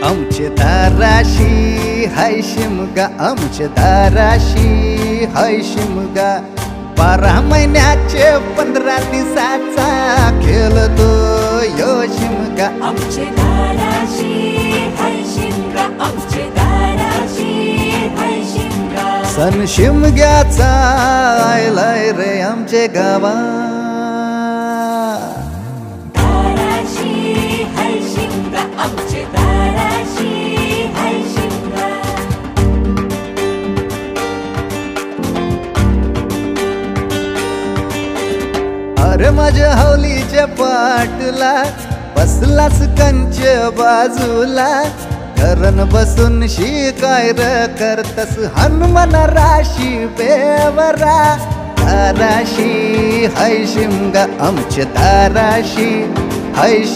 आमचे दाराशी हाय शिमगा, आमचे दाराशी हाय शिमगा. 12 महिन्याचे 15 दिवसाचा खेळतो यो शिमगा. आमचे दाराशी हाय शिमगा, आमचे दाराशी हाय शिमगा. सण शिमग्याचा आयलाय रे आमचे गावा. दाराशी हाय शिमगा, आमचे दाराशी हाय शिमगा. अरे माझ्या हौलीच्या पाटला बसलास कंच बाजूला. धरण बसून शिकाय र करतस हनुमान राशी बेवरा. दाराशी हाय शिमगा, आमच्या दाराशी हाय